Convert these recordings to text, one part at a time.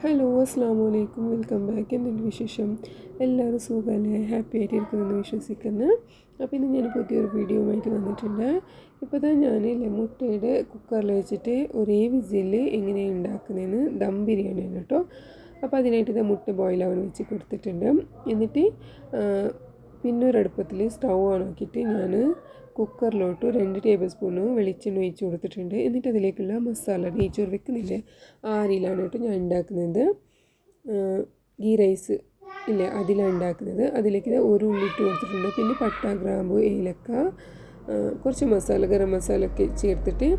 Hello അസ്സാം വലൈക്കും, welcome back. എന്തെങ്കിലും വിശേഷം? എല്ലാവരും സുഖമല്ലേ? ഹാപ്പി ആയിട്ടിരിക്കുമെന്ന് വിശ്വസിക്കുന്നു. അപ്പോൾ ഇന്ന് ഞാൻ പുതിയൊരു വീഡിയോ ആയിട്ട് വന്നിട്ടുണ്ട്. ഇപ്പോൾ തന്നെ ഞാനില്ലേ മുട്ടയുടെ കുക്കറിൽ വെച്ചിട്ട് ഒരേ വിസിൽ എങ്ങനെയാണ് ഉണ്ടാക്കുന്നതെന്ന് ദം ബിരിയാണിയാണ് കേട്ടോ. അപ്പോൾ അതിനായിട്ട് ഇത് മുട്ട ബോയിലാവാൻ വെച്ച് കൊടുത്തിട്ടുണ്ട്. എന്നിട്ട് പിന്നെ ഒരടുപ്പത്തിൽ സ്റ്റൗ ഓൺ ആക്കിയിട്ട് ഞാൻ കുക്കറിലോട്ട് 2 ടേബിൾ സ്പൂണ് വെളിച്ചെണ്ണ ഒഴിച്ച് കൊടുത്തിട്ടുണ്ട്. എന്നിട്ട് അതിലേക്കുള്ള മസാല നെയ്ച്ചോറ് വെക്കുന്നില്ലേ ആ അരിയിലാണ് കേട്ടോ ഞാൻ ഉണ്ടാക്കുന്നത്. ഗീ റൈസ് ഇല്ലേ അതിലാണ് ഉണ്ടാക്കുന്നത്. അതിലേക്ക് ഒരു ഉള്ളി ഇട്ട് കൊടുത്തിട്ടുണ്ട്. പിന്നെ പട്ട, ഗ്രാമ്പു, ഏലക്ക, കുറച്ച് മസാല, ഗരം മസാല ഒക്കെ ചേർത്തിട്ട്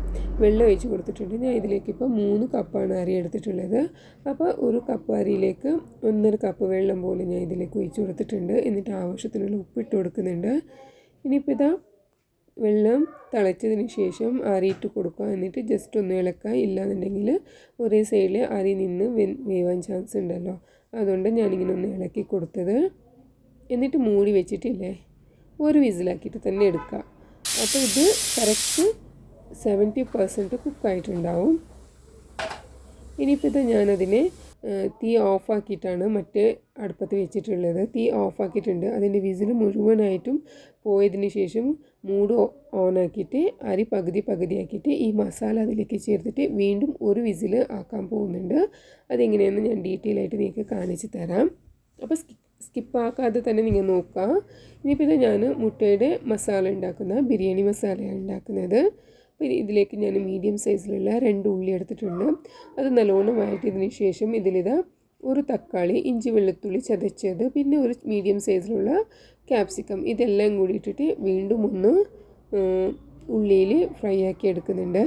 വെള്ളം ഒഴിച്ച് കൊടുത്തിട്ടുണ്ട്. ഞാൻ ഇതിലേക്ക് ഇപ്പോൾ 3 കപ്പാണ് അരി എടുത്തിട്ടുള്ളത്. അപ്പോൾ ഒരു കപ്പ് അരിയിലേക്ക് 1.5 കപ്പ് വെള്ളം പോലെ ഞാൻ ഇതിലേക്ക് ഒഴിച്ച് കൊടുത്തിട്ടുണ്ട്. എന്നിട്ട് ആവശ്യത്തിനുള്ള ഉപ്പിട്ട് കൊടുക്കുന്നുണ്ട്. ഇനിയിപ്പോൾ ഇതാ വെള്ളം തിളച്ചതിന് ശേഷം അരിയിട്ട് കൊടുക്കുക. എന്നിട്ട് ജസ്റ്റ് ഒന്ന് ഇളക്കുക. ഇല്ലാന്നുണ്ടെങ്കിൽ ഒരേ സൈഡിൽ അരി നിന്ന് വേവാൻ ചാൻസ് ഉണ്ടല്ലോ. അതുകൊണ്ട് ഞാനിങ്ങനെ ഒന്ന് ഇളക്കി കൊടുത്തത്. എന്നിട്ട് മൂടി വെച്ചിട്ടില്ലേ ഒരു വിസിലാക്കിയിട്ട് തന്നെ എടുക്കുക. അപ്പോൾ ഇത് കറക്റ്റ് 70% കുക്കായിട്ടുണ്ടാവും. ഇനിയിപ്പോൾ ഇത് ഞാനതിനെ തീ ഓഫാക്കിയിട്ടാണ് മറ്റേ അടുപ്പത്ത് വെച്ചിട്ടുള്ളത്. തീ ഓഫാക്കിയിട്ടുണ്ട്. അതിൻ്റെ വിസിൽ മുഴുവനായിട്ടും പോയതിന് ശേഷം മൂട് ഓണാക്കിയിട്ട് അരി പകുതിയാക്കിയിട്ട് ഈ മസാല അതിലേക്ക് ചേർത്തിട്ട് വീണ്ടും ഒരു വിസിൽ ആക്കാൻ പോകുന്നുണ്ട്. അതെങ്ങനെയാണെന്ന് ഞാൻ ഡീറ്റെയിൽ ആയിട്ട് നിങ്ങൾക്ക് കാണിച്ച് തരാം. അപ്പോൾ സ്കിപ്പാക്കാതെ തന്നെ നിങ്ങൾ നോക്കുക. ഇനിയിപ്പോൾ ഇത് ഞാൻ മുട്ടയുടെ മസാല ഉണ്ടാക്കുന്ന ബിരിയാണി മസാലയാണ് ഉണ്ടാക്കുന്നത്. അപ്പോൾ ഇതിലേക്ക് ഞാൻ മീഡിയം സൈസിലുള്ള 2 ഉള്ളി എടുത്തിട്ടുണ്ട്. അത് നല്ലോണം വഴറ്റിയതിന് ശേഷം ഇതിലിതാ ഒരു തക്കാളി, ഇഞ്ചി വെളുത്തുള്ളി ചതച്ചത്, പിന്നെ ഒരു മീഡിയം സൈസിലുള്ള ക്യാപ്സിക്കം, ഇതെല്ലാം കൂടി ഇട്ടിട്ട് വീണ്ടും ഒന്ന് ഉള്ളിയിൽ ഫ്രൈ ആക്കി എടുക്കുന്നുണ്ട്.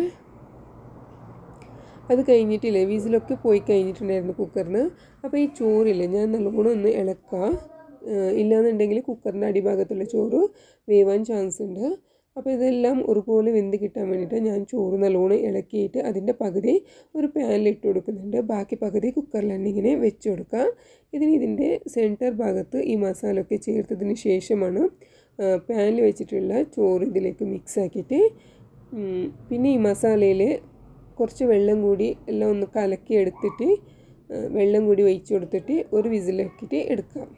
അത് കഴിഞ്ഞിട്ടില്ലേ വിസിലൊക്കെ പോയി കഴിഞ്ഞിട്ടുണ്ടായിരുന്നു കുക്കറിന്. അപ്പോൾ ഈ ചോറില്ലേ ഞാൻ നല്ലോണം ഒന്ന് ഇളക്കുക. ഇല്ലാന്നുണ്ടെങ്കിൽ കുക്കറിൻ്റെ അടിഭാഗത്തുള്ള ചോറ് വേവാൻ ചാൻസ് ഉണ്ട്. അപ്പോൾ ഇതെല്ലാം ഒരുപോലെ വെന്ത് കിട്ടാൻ വേണ്ടിയിട്ട് ഞാൻ ചോറ് നല്ലോണം ഇളക്കിയിട്ട് അതിൻ്റെ പകുതി ഒരു പാനിൽ ഇട്ട് കൊടുക്കുന്നുണ്ട്. ബാക്കി പകുതി കുക്കറിലാണ് ഇങ്ങനെ വെച്ച് കൊടുക്കുക. ഇതിൻ്റെ സെൻറ്റർ ഭാഗത്ത് ഈ മസാല ഒക്കെ ചേർത്തതിന് ശേഷമാണ് പാനിൽ വെച്ചിട്ടുള്ള ചോറ് ഇതിലേക്ക് മിക്സ് ആക്കിയിട്ട് പിന്നെ ഈ മസാലയിൽ കുറച്ച് വെള്ളം കൂടി എല്ലാം ഒന്ന് കലക്കി എടുത്തിട്ട് വെള്ളം കൂടി ഒഴിച്ച് കൊടുത്തിട്ട് ഒരു വിസിലാക്കിയിട്ട് എടുക്കാം.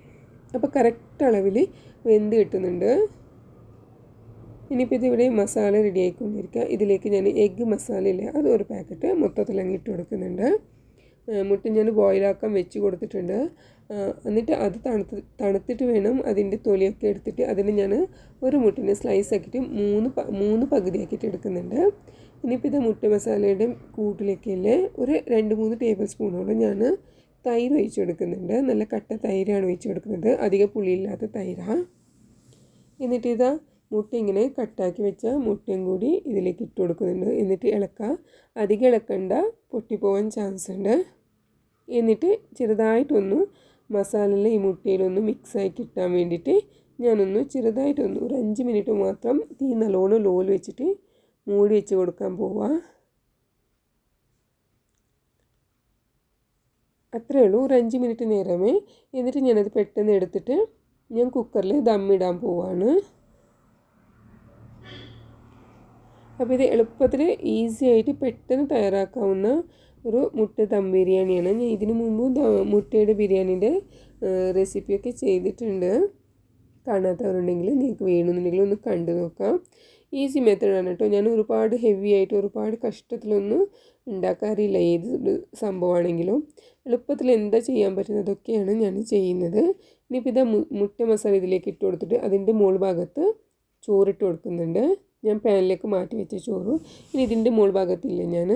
അപ്പോൾ കറക്റ്റ് അളവിൽ വെന്ത് കിട്ടുന്നുണ്ട്. ഇനിയിപ്പോൾ ഇതിവിടെ മസാല റെഡി ആയിക്കൊണ്ടിരിക്കുക. ഇതിലേക്ക് ഞാൻ എഗ്ഗ് മസാല ഇല്ലേ അത് ഒരു പാക്കറ്റ് മൊത്തത്തിൽ അങ്ങ് ഇട്ട് കൊടുക്കുന്നുണ്ട്. മുട്ട ഞാൻ ബോയിലാക്കാൻ വെച്ച് കൊടുത്തിട്ടുണ്ട്. എന്നിട്ട് അത് തണുത്തിട്ട് വേണം അതിൻ്റെ തൊലിയൊക്കെ എടുത്തിട്ട് അതിന് ഞാൻ ഒരു മുട്ടിനെ സ്ലൈസ് ആക്കിയിട്ട് മൂന്ന് പകുതിയാക്കിയിട്ട് എടുക്കുന്നുണ്ട്. ഇനിയിപ്പോൾ ഇത് മുട്ട മസാലയുടെ കൂട്ടിലേക്കല്ലേ ഒരു 2-3 ടേബിൾ സ്പൂണോളം ഞാൻ തൈര് ഒഴിച്ച് കൊടുക്കുന്നുണ്ട്. നല്ല കട്ട തൈരാണ് ഒഴിച്ച് കൊടുക്കുന്നത്, അധികം പുളിയില്ലാത്ത തൈരാണ്. എന്നിട്ട് ഇതാ മുട്ട ഇങ്ങനെ കട്ടാക്കി വെച്ച മുട്ടയും കൂടി ഇതിലേക്ക് ഇട്ട് കൊടുക്കുന്നുണ്ട്. എന്നിട്ട് ഇളക്കുക. അധികം ഇളക്കണ്ട, പൊട്ടിപ്പോവാൻ ചാൻസ് ഉണ്ട്. എന്നിട്ട് ചെറുതായിട്ടൊന്ന് മസാലയിൽ ഈ മുട്ടയിലൊന്ന് മിക്സായി കിട്ടാൻ വേണ്ടിയിട്ട് ഞാനൊന്ന് ചെറുതായിട്ടൊന്ന് ഒരു 5 മിനിറ്റ് മാത്രം തീ നല്ലോണം ലോയിൽ വെച്ചിട്ട് മൂടി വെച്ച് കൊടുക്കാൻ പോവാം. അത്രയേ ഉള്ളൂ, ഒരു 5 മിനിറ്റ് നേരമേ. എന്നിട്ട് ഞാനത് പെട്ടെന്ന് എടുത്തിട്ട് ഞാൻ കുക്കറിൽ ദമ്മിടാൻ പോവാണ്. അപ്പോൾ ഇത് എളുപ്പത്തിൽ ഈസി ആയിട്ട് പെട്ടെന്ന് തയ്യാറാക്കാവുന്ന ഒരു മുട്ട ദം ബിരിയാണിയാണ്. ഞാൻ ഇതിനു മുമ്പ് മുട്ടയുടെ ബിരിയാണീൻ്റെ റെസിപ്പിയൊക്കെ ചെയ്തിട്ടുണ്ട്. കാണാത്തവരുണ്ടെങ്കിൽ നിങ്ങൾക്ക് വേണമെന്നുണ്ടെങ്കിൽ ഒന്ന് കണ്ടു നോക്കാം. ഈസി മെത്തേഡാണ് കേട്ടോ. ഞാൻ ഒരുപാട് ഹെവി ആയിട്ട് ഒരുപാട് കഷ്ടത്തിലൊന്നും ഉണ്ടാക്കാറില്ല. ഏത് സംഭവമാണെങ്കിലും എളുപ്പത്തിൽ എന്താ ചെയ്യാൻ പറ്റുന്നതൊക്കെയാണ് ഞാൻ ചെയ്യുന്നത്. ഇനിയിപ്പോൾ ഇതാ മുട്ട മസാല ഇതിലേക്ക് ഇട്ട് കൊടുത്തിട്ട് അതിൻ്റെ മുകൾ ഭാഗത്ത് ചോറിട്ട് കൊടുക്കുന്നുണ്ട്. ഞാൻ പാനിലേക്ക് മാറ്റി വെച്ച ചോറ്. ഇനി ഇതിൻ്റെ മുകൾ ഭാഗത്തില്ലേ ഞാൻ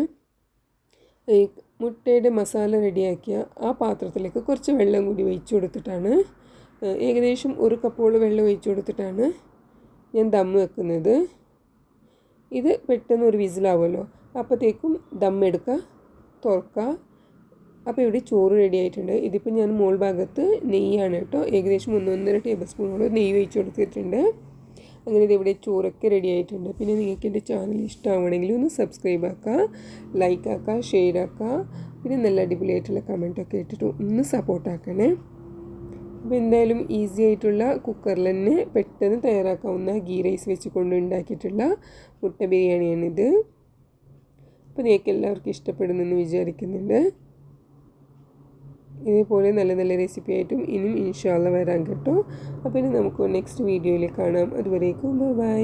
ഈ മുട്ടയുടെ മസാല റെഡിയാക്കിയ ആ പാത്രത്തിലേക്ക് കുറച്ച് വെള്ളം കൂടി ഒഴിച്ച് കൊടുത്തിട്ടാണ്, ഏകദേശം 1 കപ്പോളം വെള്ളം ഒഴിച്ച് കൊടുത്തിട്ടാണ് ഞാൻ ദം വെക്കുന്നത്. ഇത് പെട്ടെന്ന് ഒരു വിസിലാവുമല്ലോ, അപ്പോഴത്തേക്കും ദം എടുക്കുക, തുറക്കുക. അപ്പോൾ ഇവിടെ ചോറ് റെഡി ആയിട്ടുണ്ട്. ഇതിപ്പോൾ ഞാൻ മുകൾ ഭാഗത്ത് നെയ്യാണ് കേട്ടോ, ഏകദേശം 1-1.5 ടേബിൾ സ്പൂണോളം നെയ്യ് ഒഴിച്ച് കൊടുത്തിട്ടുണ്ട്. അങ്ങനെ ഇതിവിടെ ചോറൊക്കെ റെഡി ആയിട്ടുണ്ട്. പിന്നെ നിങ്ങൾക്ക് എൻ്റെ ചാനൽ ഇഷ്ടമാവണമെങ്കിൽ ഒന്ന് സബ്സ്ക്രൈബ് ആക്കുക, ലൈക്ക് ആക്കുക, ഷെയർ ആക്കുക. പിന്നെ നല്ല അടിപൊളിയായിട്ടുള്ള കമൻറ്റൊക്കെ ഇട്ടിട്ട് ഒന്ന് സപ്പോർട്ടാക്കണേ. അപ്പോൾ എന്തായാലും ഈസി ആയിട്ടുള്ള കുക്കറിൽ തന്നെ പെട്ടെന്ന് തയ്യാറാക്കാവുന്ന ഗീ റൈസ് വെച്ചുകൊണ്ട് ഉണ്ടാക്കിയിട്ടുള്ള മുട്ട ബിരിയാണിയാണിത്. അപ്പോൾ നിങ്ങൾക്ക് എല്ലാവർക്കും ഇഷ്ടപ്പെടുമെന്ന് വിചാരിക്കുന്നുണ്ട്. ഇതേപോലെ നല്ല നല്ല റെസിപ്പി ആയിട്ടും ഇനിയും ഇൻഷാ അല്ലാഹ് വരാൻ കേട്ടോ. അപ്പോൾ ഇനി നമുക്ക് നെക്സ്റ്റ് വീഡിയോയിൽ കാണാം. അതുവരേക്കും ബൈ.